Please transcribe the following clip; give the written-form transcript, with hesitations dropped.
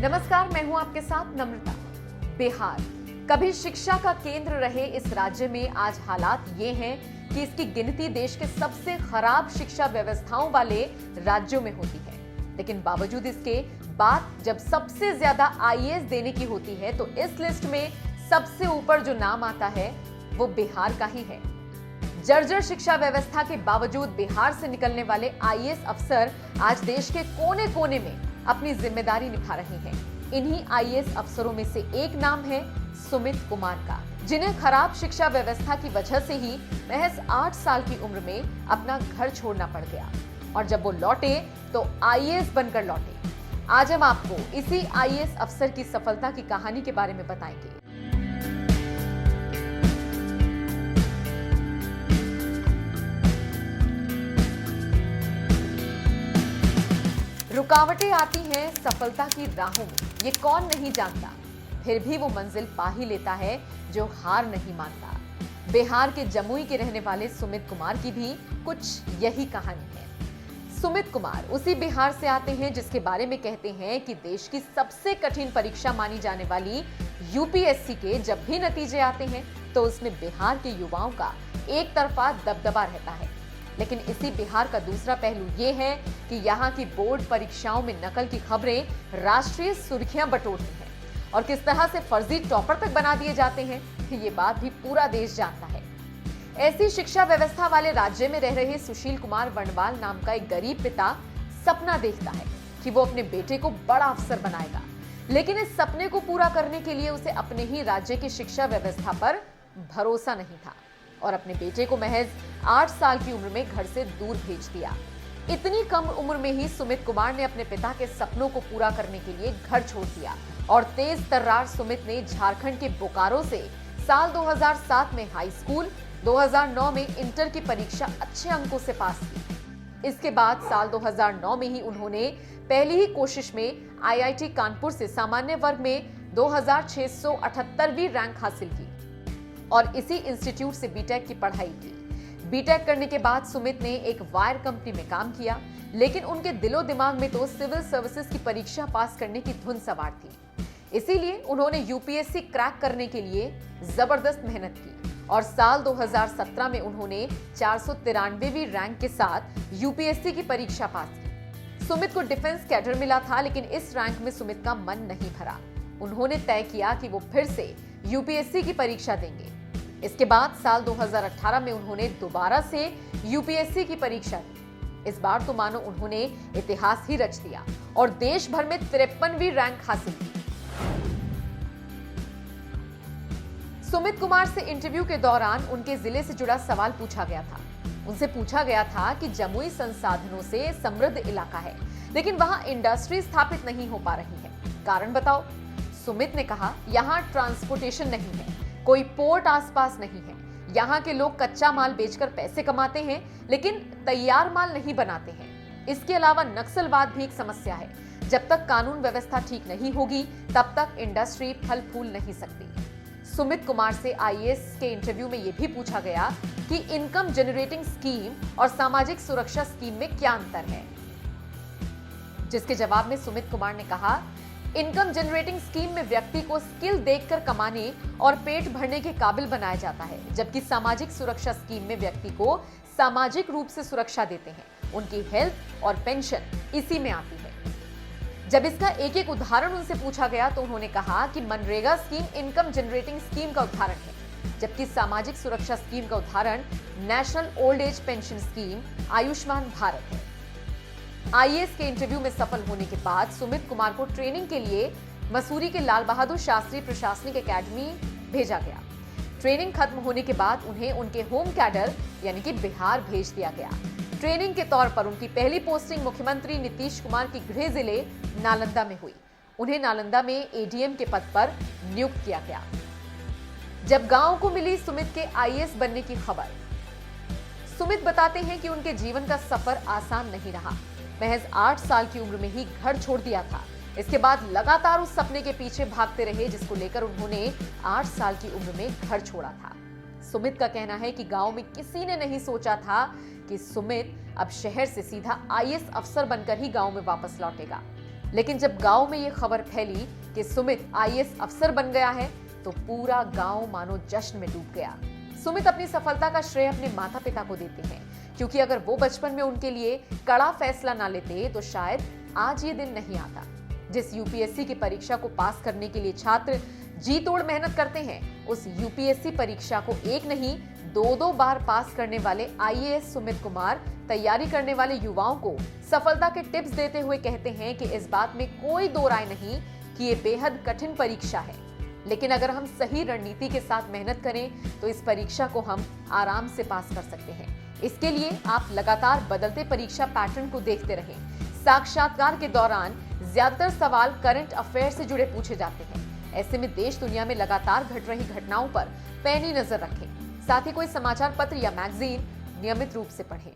नमस्कार, मैं हूं आपके साथ नम्रता। बिहार कभी शिक्षा का केंद्र रहे इस राज्य में आज हालात ये हैं कि इसकी गिनती देश के सबसे खराब शिक्षा व्यवस्थाओं वाले राज्यों में होती है। लेकिन बावजूद इसके बात जब सबसे ज्यादा आईएएस देने की होती है तो इस लिस्ट में सबसे ऊपर जो नाम आता है वो बिहार का ही है। जर्जर शिक्षा व्यवस्था के बावजूद बिहार से निकलने वाले आईएएस अफसर आज देश के कोने कोने में अपनी जिम्मेदारी निभा रहे हैं। इन्हीं आईएएस अफसरों में से एक नाम है सुमित कुमार का, जिन्हें खराब शिक्षा व्यवस्था की वजह से ही महज 8 साल की उम्र में अपना घर छोड़ना पड़ गया और जब वो लौटे तो आईएएस बनकर लौटे। आज हम आपको इसी आईएएस अफसर की सफलता की कहानी के बारे में बताएंगे। रुकावटें आती हैं सफलता की राहों में, ये कौन नहीं जानता। फिर भी वो मंजिल पा ही लेता है जो हार नहीं मानता। बिहार के जमुई के रहने वाले सुमित कुमार की भी कुछ यही कहानी है। सुमित कुमार उसी बिहार से आते हैं जिसके बारे में कहते हैं कि देश की सबसे कठिन परीक्षा मानी जाने वाली यूपीएससी के जब भी नतीजे आते हैं तो उसमें बिहार के युवाओं का एक तरफा दबदबा रहता है। लेकिन इसी बिहार का दूसरा पहलू ये है कि यहाँ की बोर्ड परीक्षाओं में नकल की खबरें राष्ट्रीय सुर्खियां बटोरती हैं और किस तरह से फर्जी टॉपर तक बना दिए जाते हैं, ये बात भी पूरा देश जानता है। ऐसी शिक्षा व्यवस्था वाले राज्य में रह रहे सुशील कुमार वर्णवाल नाम का एक गरीब पिता सपना देखता है कि वो अपने बेटे को बड़ा अफसर बनाएगा, लेकिन इस सपने को पूरा करने के लिए उसे अपने ही राज्य की शिक्षा व्यवस्था पर भरोसा नहीं था और अपने बेटे को महज 8 साल की उम्र में घर से दूर भेज दिया। इतनी कम उम्र में ही सुमित कुमार ने अपने पिता के सपनों को पूरा करने के लिए घर छोड़ दिया और तेज तर्रार सुमित ने झारखंड के बोकारो से साल 2007 में हाई स्कूल, 2009 में इंटर की परीक्षा अच्छे अंकों से पास की। इसके बाद साल 2009 में ही उन्होंने पहली ही कोशिश में आईआईटी कानपुर से सामान्य वर्ग में 2678वीं रैंक हासिल की और इसी इंस्टीट्यूट से बीटेक की पढ़ाई की। बीटेक करने के बाद सुमित ने एक वायर कंपनी में काम किया, लेकिन उनके दिलो दिमाग में तो सिविल सर्विसेज की परीक्षा पास करने की धुन सवार थी। इसीलिए उन्होंने यूपीएससी क्रैक करने के लिए जबरदस्त मेहनत की और साल 2017 में उन्होंने 493वीं रैंक के साथ यूपीएससी की परीक्षा पास की। सुमित को डिफेंस कैडर मिला था, लेकिन इस रैंक में सुमित का मन नहीं भरा। उन्होंने तय किया कि वो फिर से यूपीएससी की परीक्षा देंगे। इसके बाद साल 2018 में उन्होंने दोबारा से यूपीएससी की परीक्षा दी। इस बार तो मानो उन्होंने इतिहास ही रच दिया और देश भर में 53वीं रैंक हासिल की। सुमित कुमार से इंटरव्यू के दौरान उनके जिले से जुड़ा सवाल पूछा गया था। उनसे पूछा गया था कि जमुई संसाधनों से समृद्ध इलाका है, लेकिन वहां इंडस्ट्री स्थापित नहीं हो पा रही है, कारण बताओ। सुमित ने कहा, यहाँ ट्रांसपोर्टेशन नहीं है, कोई पोर्ट आसपास नहीं है, यहाँ के लोग कच्चा माल बेचकर पैसे कमाते हैं लेकिन तैयार माल नहीं बनाते हैं। इसके अलावा नक्सलवाद भी एक समस्या है। जब तक कानून व्यवस्था ठीक नहीं होगी तब तक इंडस्ट्री फल फूल नहीं सकती। सुमित कुमार से आईएएस के इंटरव्यू में यह भी पूछा गया कि इनकम जनरेटिंग स्कीम और सामाजिक सुरक्षा स्कीम में क्या अंतर है, जिसके जवाब में सुमित कुमार ने कहा, इनकम जनरेटिंग स्कीम में व्यक्ति को स्किल देखकर कमाने और पेट भरने के काबिल बनाया जाता है, जबकि सामाजिक सुरक्षा स्कीम में व्यक्ति को सामाजिक रूप से सुरक्षा देते हैं। उनकी हेल्थ और पेंशन इसी में आती है। जब इसका एक एक उदाहरण उनसे पूछा गया तो उन्होंने कहा कि MNREGA scheme income generating scheme का उदाहरण है, जबकि सामाजिक सुरक्षा स्कीम का उदाहरण national old age pension scheme Ayushman Bharat है। आईएएस के इंटरव्यू में सफल होने के बाद सुमित कुमार को ट्रेनिंग के लिए मसूरी के लाल बहादुर शास्त्री प्रशासनिक एकेडमी भेजा गया। ट्रेनिंग खत्म होने के बाद उन्हें उनके होम कैडर यानी कि बिहार भेज दिया गया। ट्रेनिंग के तौर पर उनकी पहली पोस्टिंग मुख्यमंत्री नीतीश कुमार की गृह जिले नालंदा में हुई। उन्हें नालंदा में एडीएम के पद पर नियुक्त किया गया। जब गांव को मिली सुमित के आईएएस बनने की खबर, सुमित बताते हैं कि उनके जीवन का सफर आसान नहीं रहा। महज 8 साल की उम्र में ही घर छोड़ दिया था। इसके बाद लगातार उस सपने के पीछे भागते रहे जिसको लेकर उन्होंने 8 साल की उम्र में घर छोड़ा था। सुमित का कहना है कि गांव में किसी ने नहीं सोचा था कि सुमित अब शहर से सीधा आईएएस अफसर बनकर ही गांव में वापस लौटेगा। लेकिन जब गांव में ये खबर फैली कि सुमित आईएएस अफसर बन गया है तो पूरा गांव मानो जश्न में डूब गया। सुमित अपनी सफलता का श्रेय अपने माता पिता को देते हैं, क्योंकि अगर वो बचपन में उनके लिए कड़ा फैसला ना लेते तो शायद आज ये दिन नहीं आता। जिस यूपीएससी की परीक्षा को पास करने के लिए छात्र जी तोड़ मेहनत करते हैं, उस यूपीएससी परीक्षा को एक नहीं 2-2 बार पास करने वाले आईएएस सुमित कुमार तैयारी करने वाले युवाओं को सफलता के टिप्स देते हुए कहते हैं कि इस बात में कोई दो राय नहीं कि ये बेहद कठिन परीक्षा है, लेकिन अगर हम सही रणनीति के साथ मेहनत करें तो इस परीक्षा को हम आराम से पास कर सकते हैं। इसके लिए आप लगातार बदलते परीक्षा पैटर्न को देखते रहें। साक्षात्कार के दौरान ज्यादातर सवाल करंट अफेयर से जुड़े पूछे जाते हैं। ऐसे में देश दुनिया में लगातार घट रही घटनाओं पर पैनी नजर रखें। साथ ही कोई समाचार पत्र या मैगजीन नियमित रूप से पढ़ें।